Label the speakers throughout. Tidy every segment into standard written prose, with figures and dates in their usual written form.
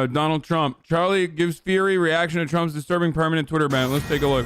Speaker 1: Donald Trump. Charlie gives fury reaction to Trump's disturbing permanent Twitter ban. Let's take a look.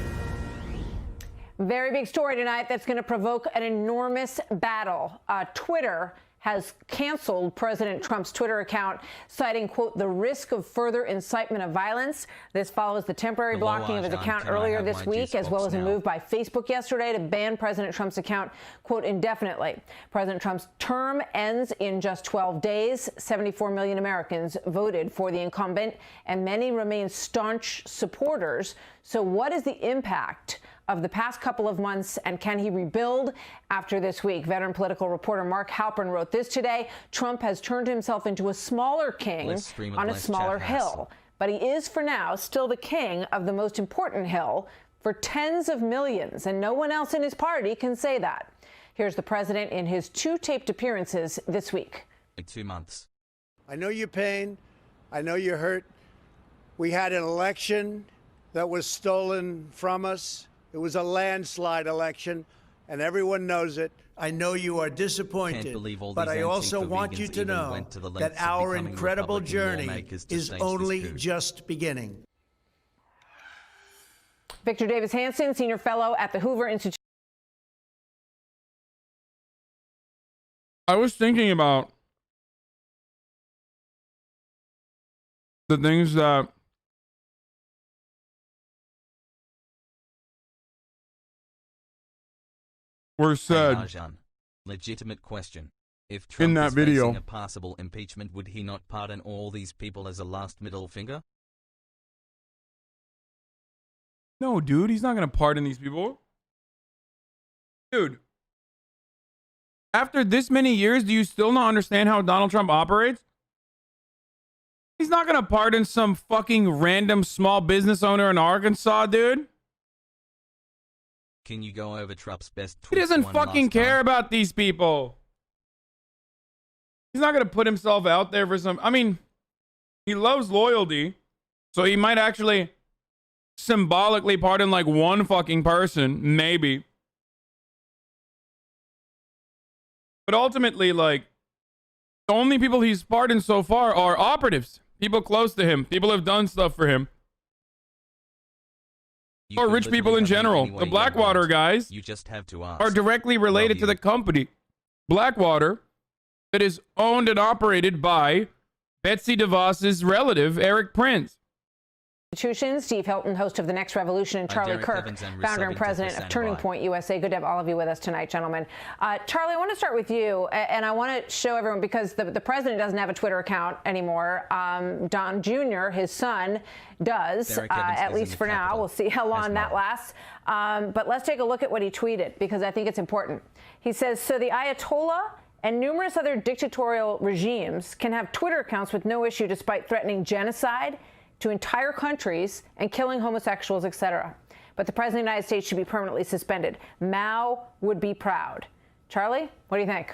Speaker 2: Very big story tonight that's going to provoke an enormous battle. Twitter has canceled President Trump's Twitter account, citing, quote, the risk of further incitement of violence. This follows the temporary blocking of his account earlier this week, as well as a move by Facebook yesterday to ban President Trump's account, quote, indefinitely. President Trump's term ends in just 12 days. 74 million Americans voted for the incumbent, and many remain staunch supporters. So what is the impact of the past couple of months, and can he rebuild after this week? Veteran political reporter Mark Halpern wrote this today. Trump has turned himself into a smaller king on a smaller hill, but he is for now still the king of the most important hill for tens of millions, and no one else in his party can say that. Here's the president in his 2 taped appearances this week.
Speaker 3: 2 months.
Speaker 4: I know your pain. I know you're hurt. We had an election that was stolen from us. It was a landslide election, and everyone knows it. I know you are disappointed, but I also want you to know that our incredible journey is only just beginning.
Speaker 2: Victor Davis Hanson, senior fellow at the Hoover Institute.
Speaker 1: I was thinking about the things that were said
Speaker 3: legitimate question. If Trump
Speaker 1: in that
Speaker 3: is
Speaker 1: video.
Speaker 3: facing a possible impeachment, would he not pardon all these people as a last middle finger?
Speaker 1: No, dude, he's not going to pardon these people. Dude, after this many years, do you still not understand how Donald Trump operates? He's not going to pardon some fucking random small business owner in Arkansas, dude.
Speaker 3: Can you go over Trump's best tweets?
Speaker 1: He doesn't fucking care about these people. He's not going to put himself out there for some... I mean, he loves loyalty, so he might actually symbolically pardon like one fucking person, maybe. But ultimately, like, the only people he's pardoned so far are operatives. People close to him. People have done stuff for him. Or rich people in general. The Blackwater guys
Speaker 3: you just have to ask.
Speaker 1: are directly related to the company Blackwater, that is owned and operated by Betsy DeVos's relative, Eric Prince.
Speaker 2: Steve Hilton, host of The Next Revolution, and Charlie Kirk, founder and president of Turning Point USA. Good to have all of you with us tonight, gentlemen. Charlie, I want to start with you, and I want to show everyone, because the president doesn't have a Twitter account anymore. Don Jr., his son, does, at least for now. We'll see how long that lasts. But let's take a look at what he tweeted, because I think it's important. He says, so the Ayatollah and numerous other dictatorial regimes can have Twitter accounts with no issue despite threatening genocide to entire countries and killing homosexuals, etc. But the president of the United States should be permanently suspended. Mao would be proud. Charlie, what do you think?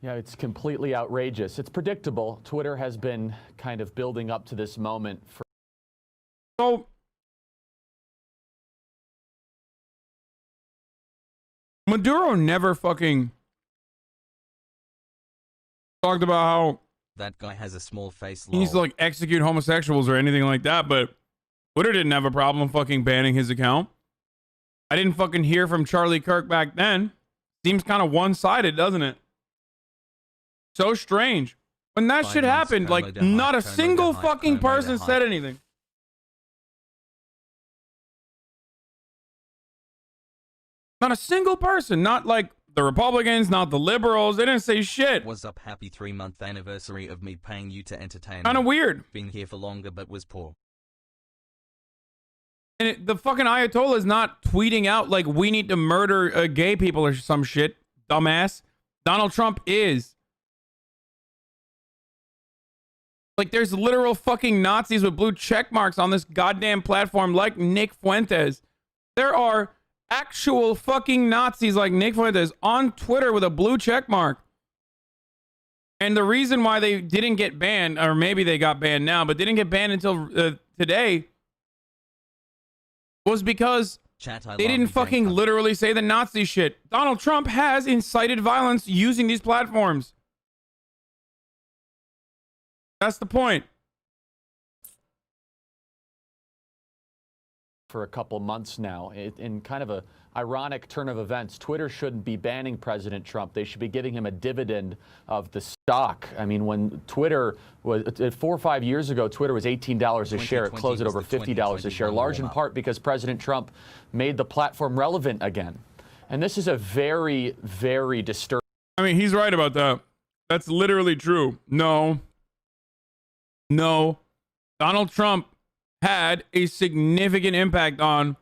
Speaker 5: Yeah, it's completely outrageous. It's predictable. Twitter has been kind of building up to this moment for...
Speaker 1: So, Maduro never fucking talked about how
Speaker 3: that guy has a small face.
Speaker 1: he needs to like execute homosexuals or anything like that, but Twitter didn't have a problem fucking banning his account. I didn't fucking hear from Charlie Kirk back then. Seems kind of one-sided, doesn't it? So strange. When that shit happened, like not a single fucking person said anything. Not a single person, not like the Republicans, not the liberals. They didn't say shit.
Speaker 3: What's up? Happy 3-month anniversary of me paying you to entertain.
Speaker 1: Kind of weird.
Speaker 3: Been here for longer, but was poor.
Speaker 1: And the fucking Ayatollah is not tweeting out like we need to murder gay people or some shit. Dumbass. Donald Trump is. Like there's literal fucking Nazis with blue check marks on this goddamn platform like Nick Fuentes. There are actual fucking Nazis like Nick Fuentes on Twitter with a blue check mark. And the reason why they didn't get banned, or maybe they got banned now, but didn't get banned until today, was because they didn't fucking literally say the Nazi shit. Donald Trump has incited violence using these platforms. That's the point.
Speaker 5: for a couple months now. In kind of a ironic turn of events, Twitter shouldn't be banning President Trump. They should be giving him a dividend of the stock. I mean, when Twitter was 4 or 5 years ago, Twitter was $18 a share. It closed at over $50 a share, large in part because President Trump made the platform relevant again. And this is a very, very disturbing.
Speaker 1: I mean, he's right about that. That's literally true. No. Donald Trump had a significant impact on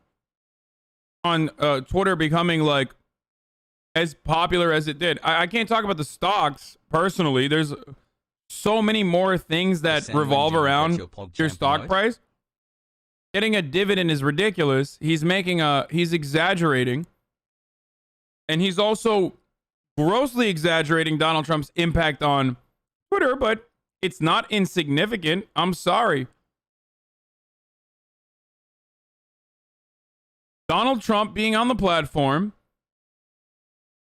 Speaker 1: Twitter becoming like as popular as it did. I can't talk about the stocks personally. There's so many more things that revolve around your stock price. Getting a dividend is ridiculous. He's exaggerating. And he's also grossly exaggerating Donald Trump's impact on Twitter, but it's not insignificant. I'm sorry. Donald Trump being on the platform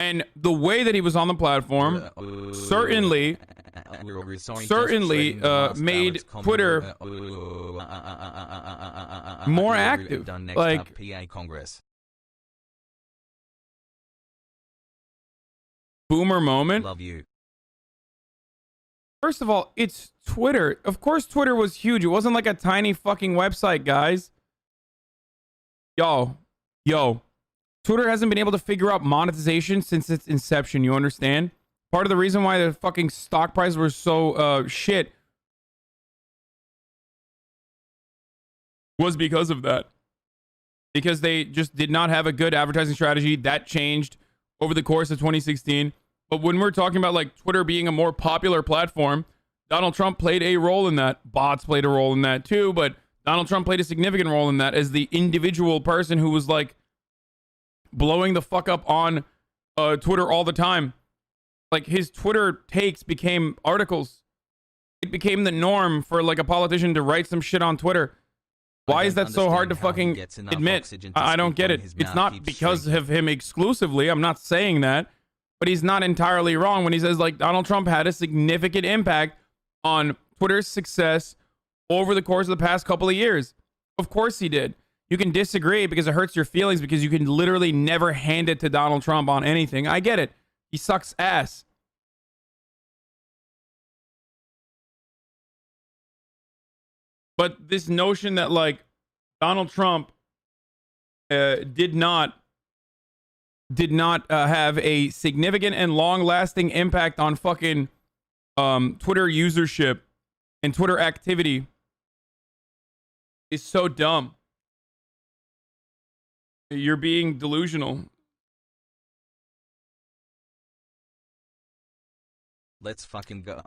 Speaker 1: and the way that he was on the platform certainly made Twitter more active. Like,
Speaker 3: PA Congress.
Speaker 1: Boomer moment.
Speaker 3: Love you.
Speaker 1: First of all, it's Twitter. Of course Twitter was huge. It wasn't like a tiny fucking website, guys. Yo. Twitter hasn't been able to figure out monetization since its inception, you understand? Part of the reason why the fucking stock prices were so shit was because of that. Because they just did not have a good advertising strategy. That changed over the course of 2016. But when we're talking about like Twitter being a more popular platform, Donald Trump played a role in that. Bots played a role in that too, but Donald Trump played a significant role in that as the individual person who was like blowing the fuck up on Twitter all the time. Like his Twitter takes became articles. It became the norm for like a politician to write some shit on Twitter. Why is that so hard to fucking admit? I don't get it. It's not because of him exclusively. I'm not saying that. But he's not entirely wrong when he says like Donald Trump had a significant impact on Twitter's success over the course of the past couple of years. Of course he did. You can disagree because it hurts your feelings because you can literally never hand it to Donald Trump on anything. I get it. He sucks ass. But this notion that like Donald Trump did not have a significant and long-lasting impact on fucking Twitter usership and Twitter activity is so dumb. You're being delusional.
Speaker 3: Let's fucking go.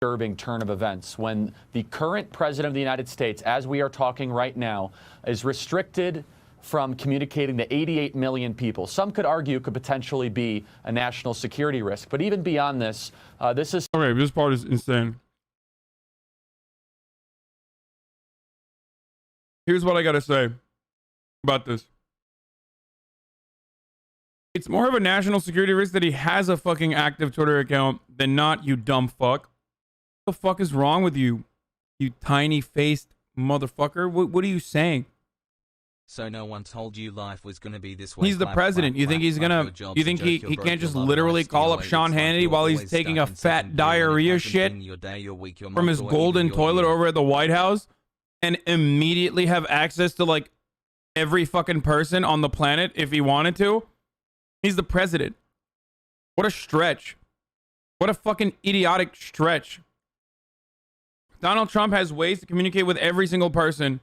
Speaker 5: Disturbing turn of events when the current president of the United States, as we are talking right now, is restricted from communicating to 88 million people. Some could argue could potentially be a national security risk. But even beyond this, this is...
Speaker 1: Okay, this part is insane. Here's what I gotta say about this. It's more of a national security risk that he has a fucking active Twitter account than not, you dumb fuck. What the fuck is wrong with you? You tiny-faced motherfucker. What are you saying?
Speaker 3: So no one told you life was going to be this way.
Speaker 1: He's the president. You think he's gonna... You think he can't just literally call up Sean Hannity while he's taking a fat diarrhea shit from his golden toilet over at the White House and immediately have access to like every fucking person on the planet if he wanted to? He's the president. What a stretch. What a fucking idiotic stretch. Donald Trump has ways to communicate with every single person.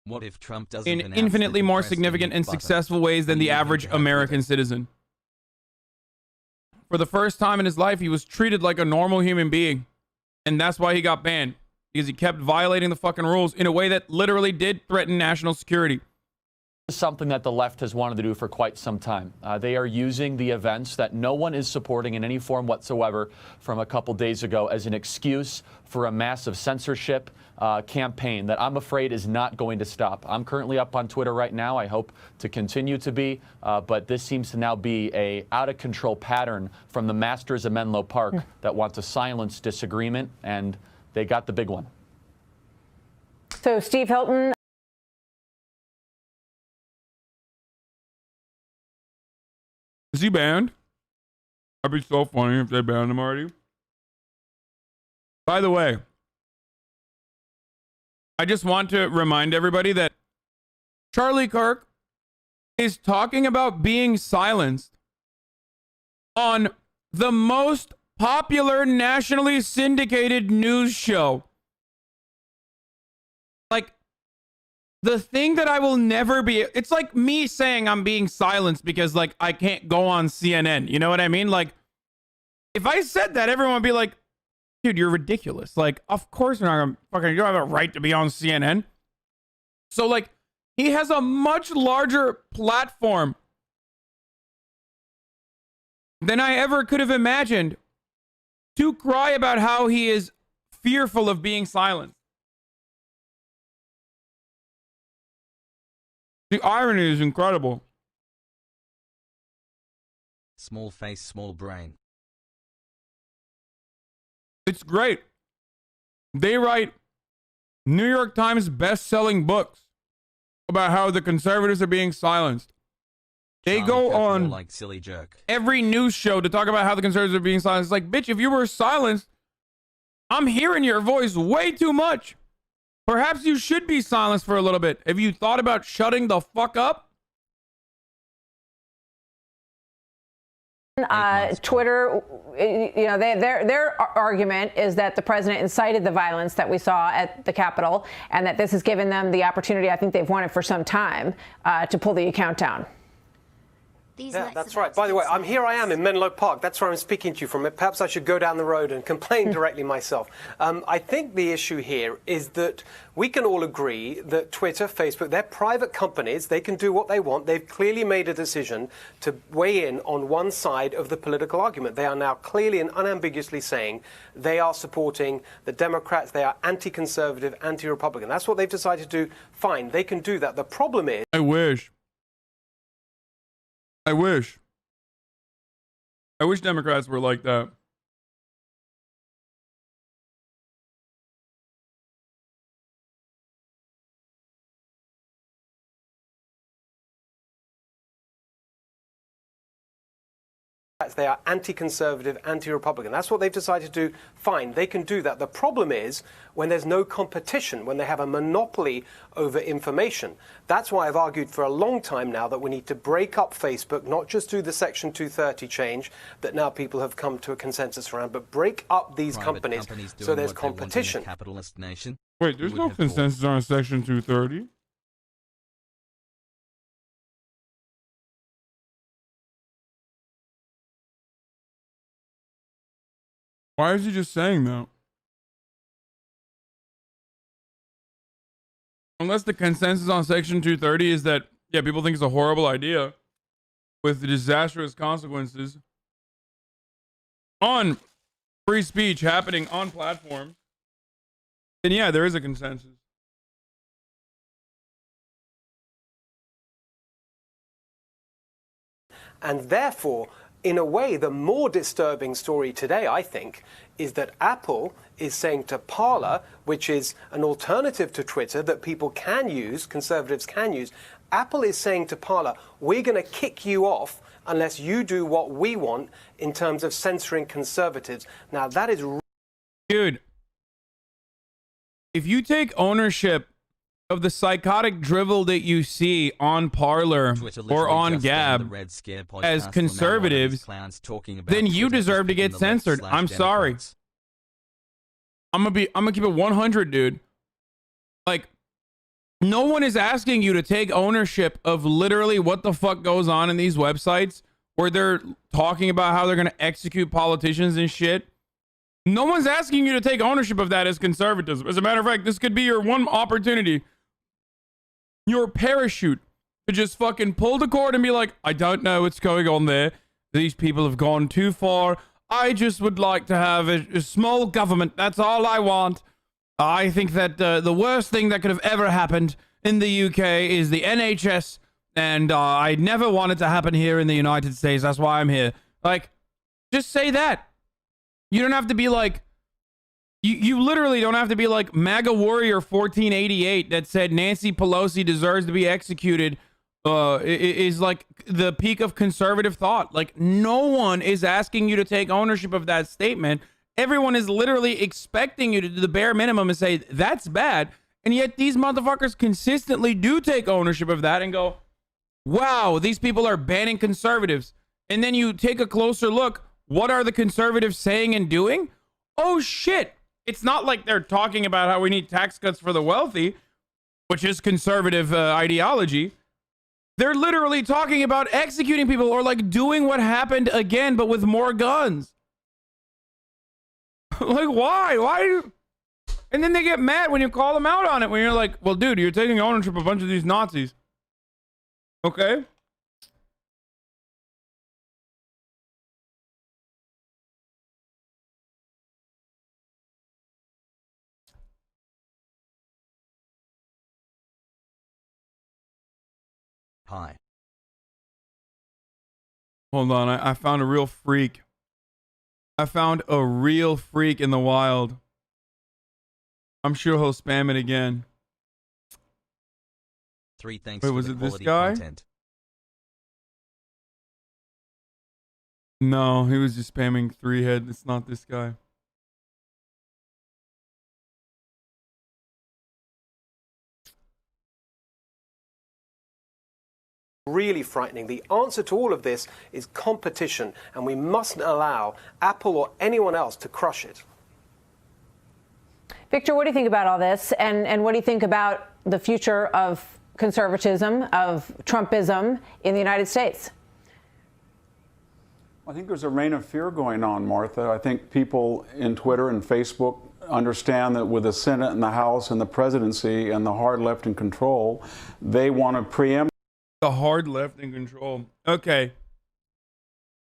Speaker 3: What if Trump doesn't
Speaker 1: in infinitely more significant and successful ways than the average American citizen? For the first time in his life, he was treated like a normal human being. And that's why he got banned. Because he kept violating the fucking rules in a way that literally did threaten national security.
Speaker 5: This is something that the left has wanted to do for quite some time. They are using the events that no one is supporting in any form whatsoever from a couple days ago as an excuse for a massive censorship campaign that I'm afraid is not going to stop. I'm currently up on Twitter right now. I hope to continue to be, but this seems to now be a out-of-control pattern from the masters of Menlo Park that want to silence disagreement, and they got the big one.
Speaker 2: So Steve Hilton
Speaker 1: Is he banned? That'd be so funny if they banned him already. By the way, I just want to remind everybody that Charlie Kirk is talking about being silenced on the most popular nationally syndicated news show. Like, the thing that I will never be, it's like me saying I'm being silenced because, like, I can't go on CNN. You know what I mean? Like, if I said that, everyone would be like, dude, you're ridiculous. Like, of course you're not gonna fucking, you don't have a right to be on CNN. So, like, he has a much larger platform than I ever could have imagined to cry about how he is fearful of being silenced. The irony is incredible.
Speaker 3: Small face, small brain.
Speaker 1: It's great. They write New York Times best-selling books about how the conservatives are being silenced. They
Speaker 3: Charlie
Speaker 1: go
Speaker 3: Kirk more
Speaker 1: on
Speaker 3: like silly jerk.
Speaker 1: every news show to talk about how the conservatives are being silenced. It's like, bitch, if you were silenced, I'm hearing your voice way too much. Perhaps you should be silenced for a little bit. Have you thought about shutting the fuck up?
Speaker 2: Twitter, you know, their argument is that the president incited the violence that we saw at the Capitol, and that this has given them the opportunity, I think they've wanted for some time, to pull the account down.
Speaker 6: Yeah, that's right. By the way, I am in Menlo Park. That's where I'm speaking to you from. Perhaps I should go down the road and complain directly myself. I think the issue here is that we can all agree that Twitter, Facebook, they're private companies. They can do what they want. They've clearly made a decision to weigh in on one side of the political argument. They are now clearly and unambiguously saying they are supporting the Democrats. They are anti-conservative, anti-Republican. That's what they've decided to do. Fine, they can do that. The problem is...
Speaker 1: I wish Democrats were like that.
Speaker 6: They are anti-conservative, anti-Republican. That's what they've decided to do. Fine, they can do that. The problem is when there's no competition, when they have a monopoly over information. That's why I've argued for a long time now that we need to break up Facebook, not just do the Section 230 change that now people have come to a consensus around, but break up these companies so there's competition.
Speaker 3: Capitalist nation.
Speaker 1: Wait, there's no consensus on Section 230. Why is he just saying that? Unless the consensus on Section 230 is that, yeah, people think it's a horrible idea with disastrous consequences on free speech happening on platforms, then yeah, there is a consensus.
Speaker 6: And therefore, in a way, the more disturbing story today, I think, is that Apple is saying to Parler, which is an alternative to Twitter that people can use, conservatives can use, Apple is saying to Parler, we're going to kick you off unless you do what we want in terms of censoring conservatives. Now, that is...
Speaker 1: Dude, if you take ownership of the psychotic drivel that you see on Parler or on Gab as conservatives, then you deserve to get censored. I'm sorry. I'm gonna keep it 100, dude. Like, no one is asking you to take ownership of literally what the fuck goes on in these websites where they're talking about how they're gonna execute politicians and shit. No one's asking you to take ownership of that as conservatism. As a matter of fact, this could be your one opportunity, your parachute, to just fucking pull the cord and be like, I don't know what's going on there. These people have gone too far. I just would like to have a small government. That's all I want. I think that the worst thing that could have ever happened in the UK is the NHS, and I never want it to happen here in the United States. That's why I'm here. Like, just say that. You don't have to be like, you literally don't have to be like MAGA Warrior 1488 that said Nancy Pelosi deserves to be executed is like the peak of conservative thought. Like, no one is asking you to take ownership of that statement. Everyone is literally expecting you to do the bare minimum and say that's bad. And yet these motherfuckers consistently do take ownership of that and go, wow, these people are banning conservatives. And then you take a closer look. What are the conservatives saying and doing? Oh, shit. It's not like they're talking about how we need tax cuts for the wealthy, which is conservative ideology. They're literally talking about executing people or like doing what happened again, but with more guns. Like, why? Why? And then they get mad when you call them out on it, when you're like, well, dude, you're taking ownership of a bunch of these Nazis. Okay.
Speaker 3: Hi.
Speaker 1: Hold on, I found a real freak. I found a real freak in the wild. I'm sure he'll spam it again.
Speaker 3: 3 thanks
Speaker 1: Wait,
Speaker 3: for
Speaker 1: was
Speaker 3: the
Speaker 1: it this
Speaker 3: quality
Speaker 1: guy?
Speaker 3: content.
Speaker 1: No, he was just spamming 3 head. It's not this guy.
Speaker 6: Really frightening. The answer to all of this is competition, and we mustn't allow Apple or anyone else to crush it.
Speaker 2: Victor, what do you think about all this? And what do you think about the future of conservatism, of Trumpism in the United States?
Speaker 7: I think there's a reign of fear going on, Martha. I think people in Twitter and Facebook understand that with the Senate and the House and the presidency and the hard left in control, they want to preempt
Speaker 1: The hard left in control. Okay.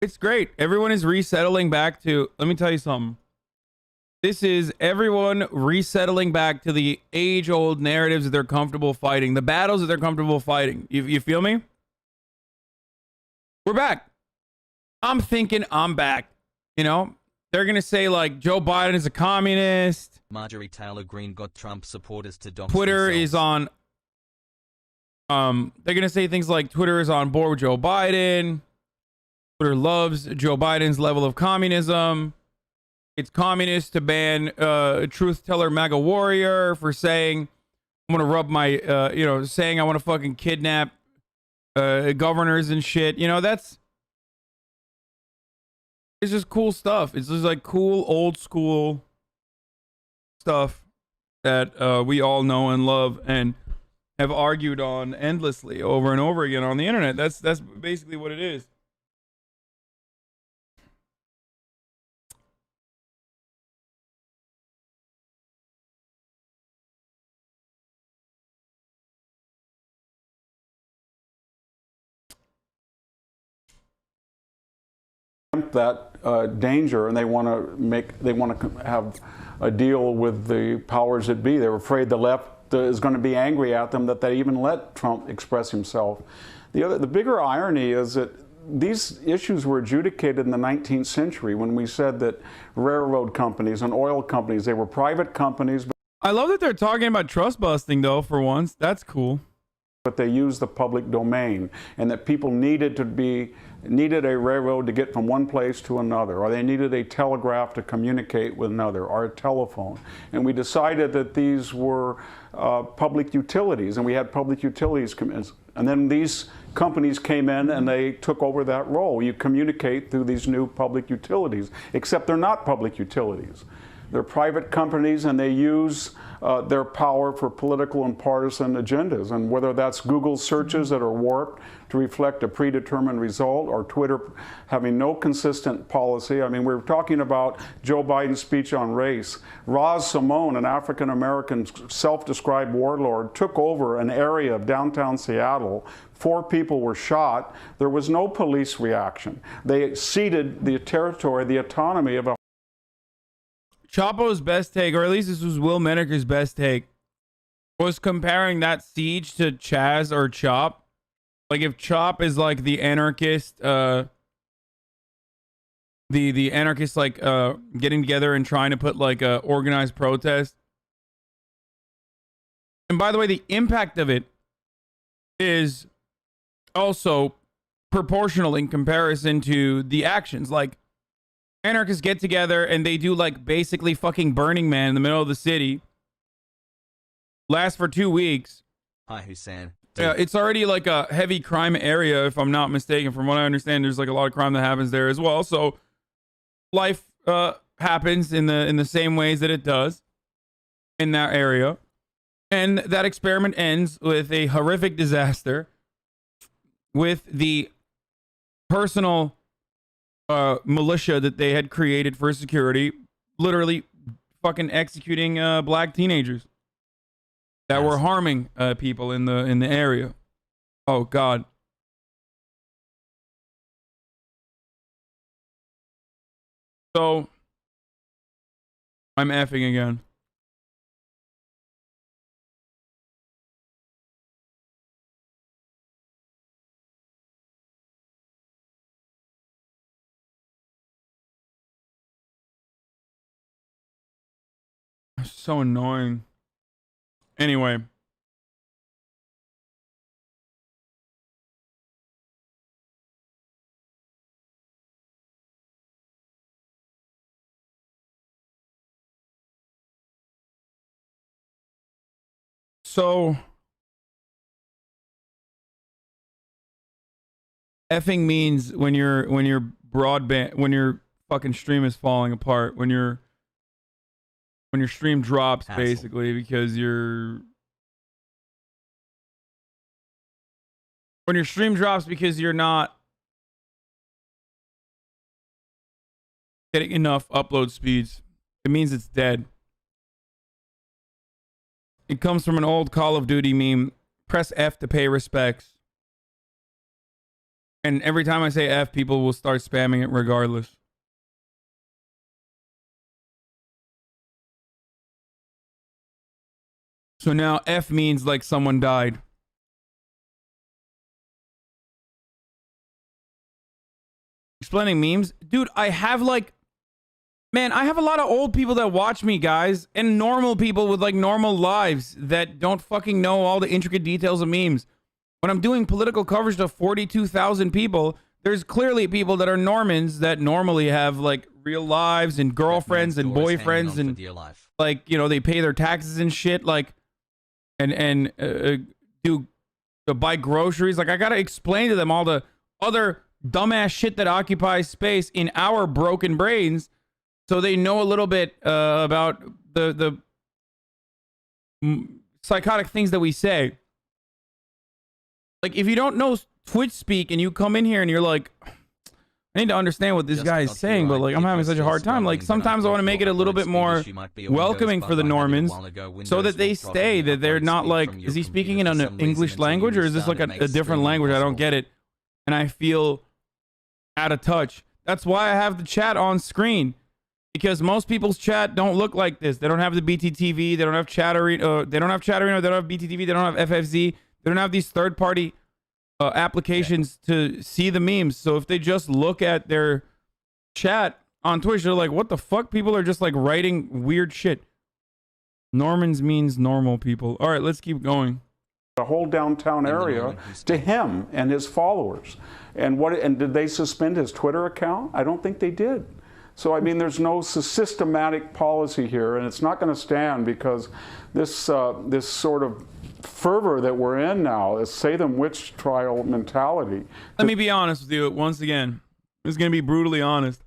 Speaker 1: It's great. Everyone is resettling back to, let me tell you something. This is everyone resettling back to the age-old narratives that they're comfortable fighting, the battles that they're comfortable fighting. You feel me? We're back. I'm thinking I'm back. You know, they're going to say like Joe Biden is a communist.
Speaker 3: Marjorie Taylor Greene got Trump supporters to dox
Speaker 1: Twitter
Speaker 3: themselves.
Speaker 1: is on, they're going to say things like Twitter is on board with Joe Biden. Twitter loves Joe Biden's level of communism. It's communist to ban truth teller MAGA warrior for saying I'm going to rub my, saying I want to fucking kidnap governors and shit. You know, it's just cool stuff. It's just like cool old school stuff that we all know and love and have argued on endlessly over and over again on the internet. That's basically what it is.
Speaker 7: that danger, and they want to have a deal with the powers that be. They're afraid the left is going to be angry at them that they even let Trump express himself. The bigger irony is that these issues were adjudicated in the 19th century when we said that railroad companies and oil companies, they were private companies.
Speaker 1: I love that they're talking about trust busting, though, for once. That's cool.
Speaker 7: But they used the public domain, and that people needed a railroad to get from one place to another, or they needed a telegraph to communicate with another, or a telephone. And we decided that these were public utilities, and we had public utilities commissions. And then these companies came in and they took over that role. You communicate through these new public utilities, except they're not public utilities. They're private companies, and they use their power for political and partisan agendas. And whether that's Google searches that are warped to reflect a predetermined result, or Twitter having no consistent policy. I mean, we're talking about Joe Biden's speech on race. Roz Simone, an African-American self-described warlord, took over an area of downtown Seattle. 4 people were shot. There was no police reaction. They ceded the territory, the autonomy of a
Speaker 1: Chapo's best take, or at least this was Will Menaker's best take, was comparing that siege to Chaz or Chop. Like if Chop is like the anarchist, the anarchists like getting together and trying to put like a organized protest. And by the way, the impact of it is also proportional in comparison to the actions. Like, anarchists get together and they do like basically fucking Burning Man in the middle of the city. Lasts for 2 weeks.
Speaker 3: Hi, Hasan.
Speaker 1: Yeah, it's already like a heavy crime area, if I'm not mistaken. From what I understand, there's like a lot of crime that happens there as well. So life happens in the same ways that it does in that area. And that experiment ends with a horrific disaster with the personal militia that they had created for security literally fucking executing black teenagers that were harming people in the area. Oh God. So I'm effing again. So annoying. Anyway. So effing means when your broadband, when your fucking stream is falling apart, when your stream drops,
Speaker 3: Hassle.
Speaker 1: basically, because when your stream drops because you're not getting enough upload speeds, it means it's dead. It comes from an old Call of Duty meme. Press F to pay respects. And every time I say F, people will start spamming it regardless. So now F means like someone died. Explaining memes. Dude, I have like... Man, I have a lot of old people that watch me, guys. And normal people with like normal lives that don't fucking know all the intricate details of memes. When I'm doing political coverage to 42,000 people, there's clearly people that are Normans that normally have like real lives and girlfriends and boyfriends and like, you know, they pay their taxes and shit, like, and do buy groceries. Like, I gotta explain to them all the other dumbass shit that occupies space in our broken brains, so they know a little bit about the psychotic things that we say. Like, if you don't know Twitch speak and you come in here and you're like, I need to understand what this guy is saying, but like, I'm having such a hard time. Like, sometimes I want to make it a little bit more welcoming for the Normans so that they stay, that they're not like, is he speaking in an English language or is this like a different language? I don't get it. And I feel out of touch. That's why I have the chat on screen. Because most people's chat don't look like this. They don't have the BTTV. They don't have Chatterino. They don't have Chatterino. They don't have BTTV. They don't have FFZ. They don't have these third-party applications to see the memes. So if they just look at their chat on Twitch, they're like, what the fuck? People are just like writing weird shit. Normans means normal people. All right, let's keep going.
Speaker 7: The whole downtown area to him and his followers. And did they suspend his Twitter account? I don't think they did. So, I mean, there's no systematic policy here, and it's not going to stand because this this sort of fervor that we're in now, this Salem witch trial mentality.
Speaker 1: Let me be honest with you once again. This is going to be brutally honest.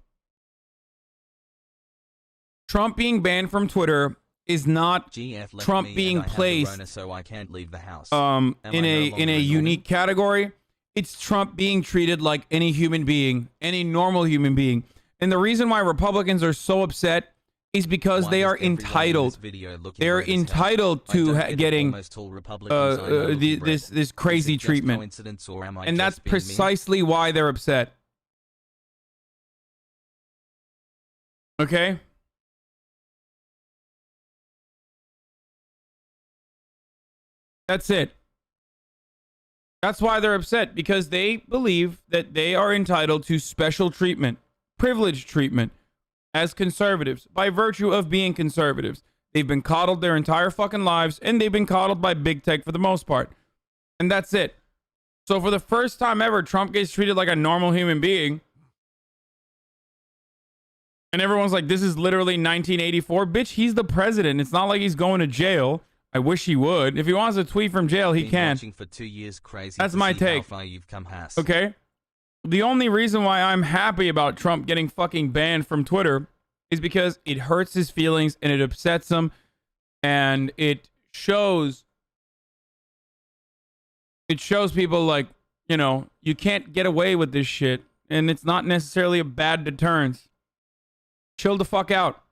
Speaker 1: Trump being banned from Twitter is not Trump being placed
Speaker 3: so I can't leave the house.
Speaker 1: in a unique category. It's Trump being treated like any human being, any normal human being. And the reason why Republicans are so upset is because they are entitled. They're entitled to getting this crazy treatment. And that's precisely why they're upset. Okay? That's it. That's why they're upset, because they believe that they are entitled to special treatment. Privileged treatment as conservatives by virtue of being conservatives. They've been coddled their entire fucking lives, and they've been coddled by big tech for the most part. And that's it. So for the first time ever, Trump gets treated like a normal human being. And everyone's like, this is literally 1984. Bitch, he's the president. It's not like he's going to jail. I wish he would. If he wants to tweet from jail, he can.
Speaker 3: For 2 years, crazy.
Speaker 1: That's my take.
Speaker 3: How far you've come, Has.
Speaker 1: Okay? The only reason why I'm happy about Trump getting fucking banned from Twitter is because it hurts his feelings and it upsets him. And it shows people like, you know, you can't get away with this shit. And it's not necessarily a bad deterrence. Chill the fuck out.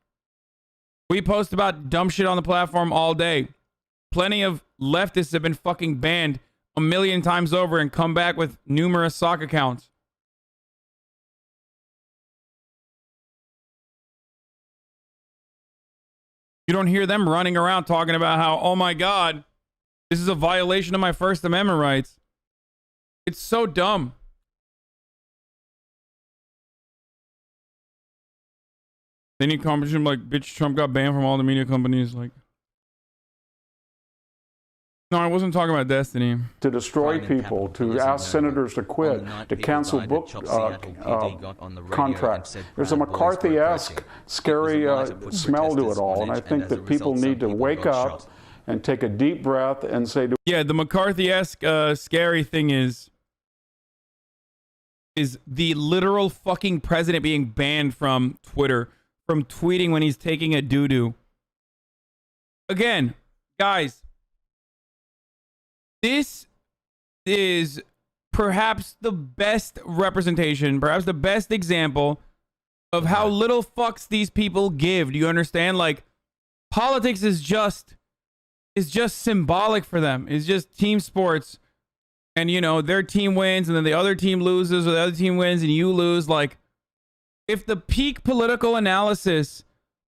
Speaker 1: We post about dumb shit on the platform all day. Plenty of leftists have been fucking banned a million times over and come back with numerous sock accounts. You don't hear them running around talking about how, oh my God, this is a violation of my First Amendment rights. It's so dumb. Any competition like, bitch, Trump got banned from all the media companies. Like, no, I wasn't talking about Destiny.
Speaker 7: To destroy people, to ask senators to quit, to cancel book contracts. There's a McCarthy-esque, scary smell to it all, and I think that people need to wake up and take a deep breath and say...
Speaker 1: Yeah, the McCarthy-esque scary thing is the literal fucking president being banned from Twitter, from tweeting when he's taking a doo-doo. Again, guys, this is perhaps the best representation, perhaps the best example of how little fucks these people give. Do you understand? Like, politics is just symbolic for them. It's just team sports. And, you know, their team wins and then the other team loses, or the other team wins and you lose. Like, if the peak political analysis,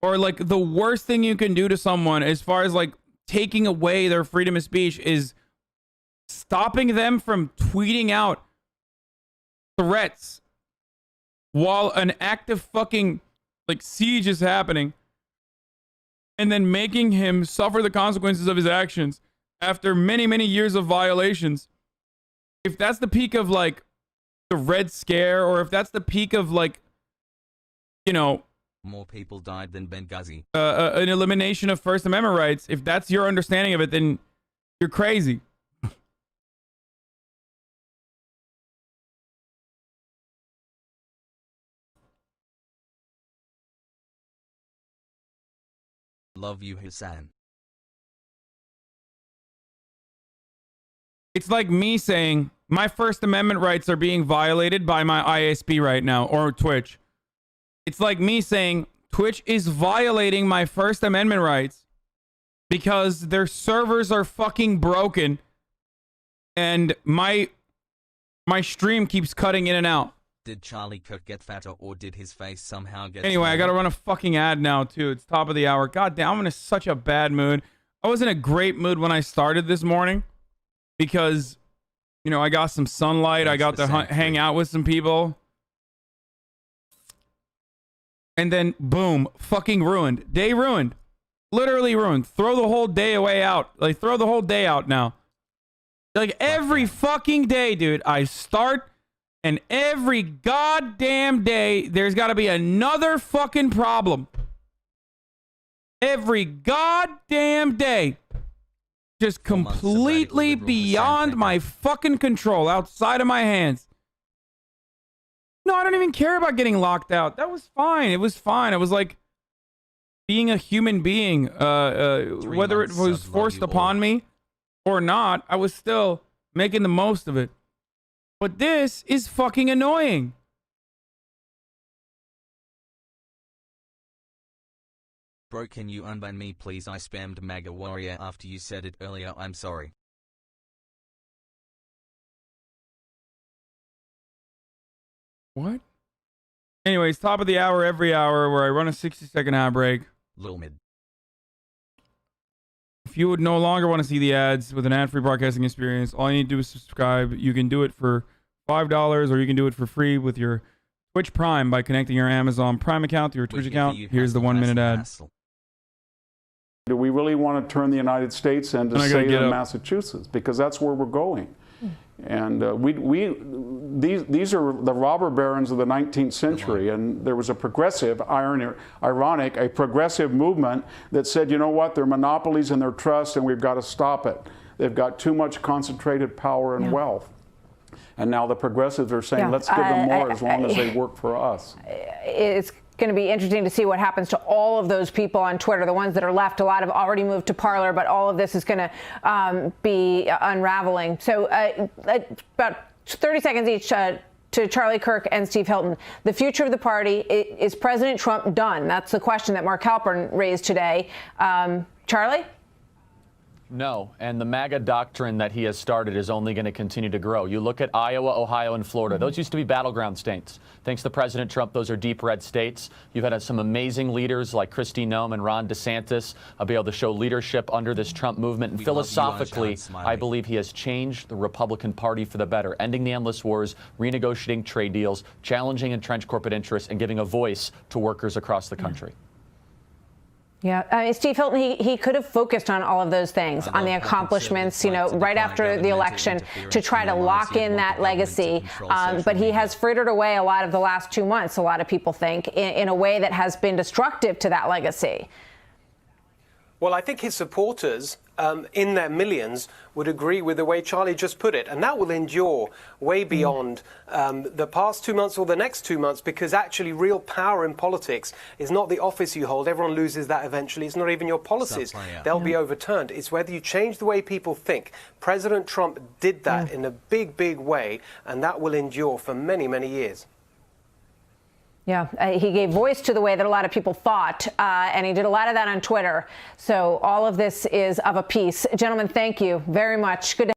Speaker 1: or like the worst thing you can do to someone as far as like taking away their freedom of speech is stopping them from tweeting out threats while an active fucking like siege is happening, and then making him suffer the consequences of his actions after many, many years of violations. If that's the peak of like the Red Scare, or if that's the peak of like, you know,
Speaker 3: more people died than Benghazi,
Speaker 1: an elimination of First Amendment rights, if that's your understanding of it, then you're crazy.
Speaker 3: Love you, Hasan.
Speaker 1: It's like me saying my First Amendment rights are being violated by my ISP right now, or Twitch. It's like me saying Twitch is violating my First Amendment rights because their servers are fucking broken and my stream keeps cutting in and out.
Speaker 3: Did Charlie Kirk get fatter, or did his face somehow get
Speaker 1: Anyway,
Speaker 3: smaller?
Speaker 1: I gotta run a fucking ad now too. It's top of the hour. God damn, I'm in such a bad mood. I was in a great mood when I started this morning because, you know, I got some sunlight. I got to hang out with some people. And then, boom, fucking ruined. Day ruined. Literally ruined. Throw the whole day away out. Like, throw the whole day out now. Like, every fucking day, dude, I start, and every goddamn day, there's got to be another fucking problem. Every goddamn day. Just completely beyond my fucking control, outside of my hands. No, I don't even care about getting locked out. That was fine. It was fine. It was like being a human being. Whether it was forced upon me or not, I was still making the most of it. But this is fucking annoying.
Speaker 3: Bro, can you unban me please? I spammed MAGA Warrior after you said it earlier. I'm sorry.
Speaker 1: What? Anyways, top of the hour every hour where I run a 60-second ad break.
Speaker 3: Lil mid.
Speaker 1: If you would no longer want to see the ads with an ad-free broadcasting experience, all you need to do is subscribe. You can do it for $5 or you can do it for free with your Twitch Prime by connecting your Amazon Prime account to your Twitch account. Here's the 1-minute ad.
Speaker 7: Do we really want to turn the United States into, say, Massachusetts? Because that's where we're going. And these are the robber barons of the 19th century, and there was a progressive, ironic, a progressive movement that said, you know what, they're monopolies and their trust, and we've got to stop it. They've got too much concentrated power and wealth. And now the progressives are saying, let's give them more as long as they work for us.
Speaker 2: It's going to be interesting to see what happens to all of those people on Twitter, the ones that are left. A lot have already moved to Parler, but all of this is going to be unraveling. So about 30 seconds each to Charlie Kirk and Steve Hilton. The future of the party, is President Trump done? That's the question that Mark Halpern raised today. Charlie?
Speaker 5: No, and the MAGA doctrine that he has started is only going to continue to grow. You look at Iowa, Ohio, and Florida. Those used to be battleground states. Thanks to President Trump, those are deep red states. You've had some amazing leaders like Kristi Noem and Ron DeSantis be able to show leadership under this Trump movement. And philosophically, I believe he has changed the Republican Party for the better, ending the endless wars, renegotiating trade deals, challenging entrenched corporate interests, and giving a voice to workers across the country.
Speaker 2: Yeah, Steve Hilton, he could have focused on all of those things, on the accomplishments, you know, right after the election to try to lock in that legacy. But he has frittered away a lot of the last 2 months, a lot of people think, in a way that has been destructive to that legacy.
Speaker 6: Well, I think his supporters, in their millions, would agree with the way Charlie just put it. And that will endure way beyond the past 2 months or the next 2 months, because actually real power in politics is not the office you hold. Everyone loses that eventually. It's not even your policies. They'll be overturned. It's whether you change the way people think. President Trump did that in a big, big way, and that will endure for many, many years.
Speaker 2: Yeah, he gave voice to the way that a lot of people thought, and he did a lot of that on Twitter. So all of this is of a piece. Gentlemen, thank you very much. Good to